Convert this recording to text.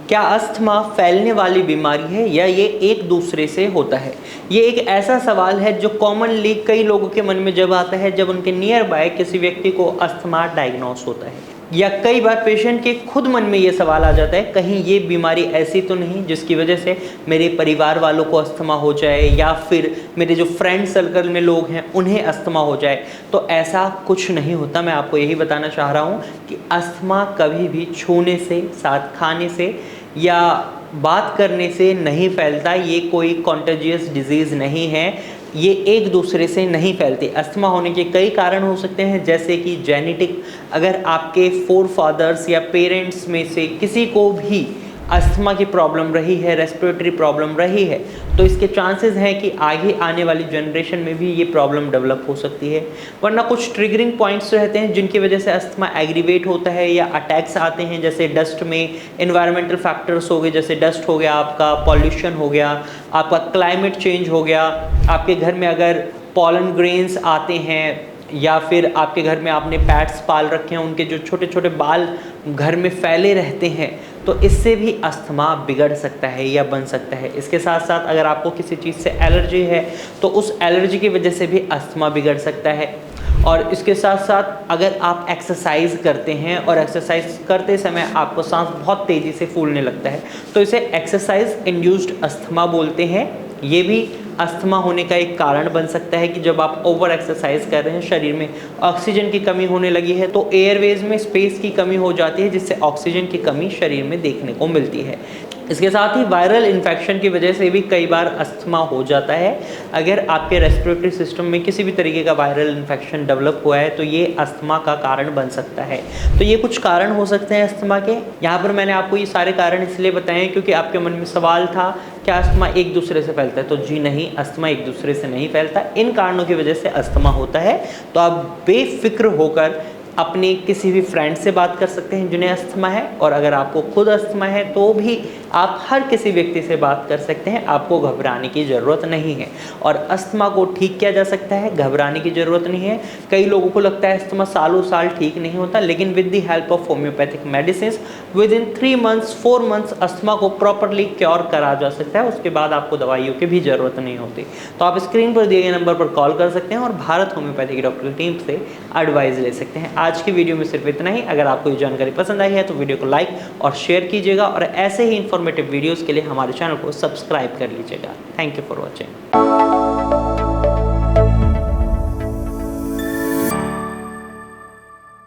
क्या अस्थमा फैलने वाली बीमारी है या ये एक दूसरे से होता है? ये एक ऐसा सवाल है जो कॉमनली कई लोगों के मन में जब आता है जब उनके नियर बाय किसी व्यक्ति को अस्थमा डायग्नोस होता है, या कई बार पेशेंट के खुद मन में ये सवाल आ जाता है कहीं ये बीमारी ऐसी तो नहीं जिसकी वजह से मेरे परिवार वालों को अस्थमा हो जाए या फिर मेरे जो फ्रेंड सर्कल में लोग हैं उन्हें अस्थमा हो जाए। तो ऐसा कुछ नहीं होता। मैं आपको यही बताना चाह रहा हूँ कि अस्थमा कभी भी छूने से, साथ खाने से या बात करने से नहीं फैलता। ये कोई कॉन्टेजियस डिजीज़ नहीं है, ये एक दूसरे से नहीं फैलती। अस्थमा होने के कई कारण हो सकते हैं, जैसे कि जेनेटिक, अगर आपके फोर फादर्स या पेरेंट्स में से किसी को भी अस्थमा की प्रॉब्लम रही है, रेस्पिरेटरी प्रॉब्लम रही है, तो इसके चांसेस हैं कि आगे आने वाली जनरेशन में भी ये प्रॉब्लम डेवलप हो सकती है। वरना कुछ ट्रिगरिंग पॉइंट्स रहते हैं जिनकी वजह से अस्थमा एग्रीवेट होता है या अटैक्स आते हैं, जैसे डस्ट में एनवायरमेंटल फैक्टर्स हो गए, जैसे डस्ट हो गया, आपका पॉल्यूशन हो गया, आपका क्लाइमेट चेंज हो गया, आपके घर में अगर पॉलन ग्रेन्स आते हैं या फिर आपके घर में आपने पैट्स पाल रखे हैं, उनके जो छोटे छोटे बाल घर में फैले रहते हैं, तो इससे भी अस्थमा बिगड़ सकता है या बन सकता है। इसके साथ साथ अगर आपको किसी चीज़ से एलर्जी है तो उस एलर्जी की वजह से भी अस्थमा बिगड़ सकता है। और इसके साथ साथ अगर आप एक्सरसाइज करते हैं और एक्सरसाइज करते समय आपको सांस बहुत तेज़ी से फूलने लगता है, तो इसे एक्सरसाइज इंड्यूस्ड अस्थमा बोलते हैं। ये भी अस्थमा होने का एक कारण बन सकता है कि जब आप ओवर एक्सरसाइज कर रहे हैं, शरीर में ऑक्सीजन की कमी होने लगी है, तो एयरवेज में स्पेस की कमी हो जाती है, जिससे ऑक्सीजन की कमी शरीर में देखने को मिलती है। इसके साथ ही वायरल इन्फेक्शन की वजह से भी कई बार अस्थमा हो जाता है। अगर आपके रेस्पिरेटरी सिस्टम में किसी भी तरीके का वायरल इन्फेक्शन डेवलप हुआ है तो ये अस्थमा का कारण बन सकता है। तो ये कुछ कारण हो सकते हैं अस्थमा के। यहाँ पर मैंने आपको ये सारे कारण इसलिए बताए हैं क्योंकि आपके मन में सवाल था क्या अस्थमा एक दूसरे से फैलता है, तो जी नहीं, अस्थमा एक दूसरे से नहीं फैलता। इन कारणों की वजह से अस्थमा होता है। तो आप बेफिक्र होकर अपने किसी भी फ्रेंड से बात कर सकते हैं जिन्हें अस्थमा है, और अगर आपको खुद अस्थमा है तो भी आप हर किसी व्यक्ति से बात कर सकते हैं, आपको घबराने की ज़रूरत नहीं है। और अस्थमा को ठीक किया जा सकता है, घबराने की ज़रूरत नहीं है। कई लोगों को लगता है अस्थमा सालों साल ठीक नहीं होता, लेकिन with the help of homeopathic medicine with in 3 months 4 months asthma को प्रॉपरली क्योर करा जा सकता है। उसके बाद आपको दवाइयों की भी ज़रूरत नहीं होती। तो आप स्क्रीन पर दिए गए नंबर पर कॉल कर सकते हैं और भारत होम्योपैथी की डॉक्टर की टीम से एडवाइस ले सकते हैं। आज की वीडियो में सिर्फ इतना ही। अगर आपको ये जानकारी पसंद आई है तो वीडियो को लाइक और शेयर कीजिएगा, और ऐसे ही इंफॉर्मेटिव वीडियोस के लिए हमारे चैनल को सब्सक्राइब कर लीजिएगा। Thank you for watching.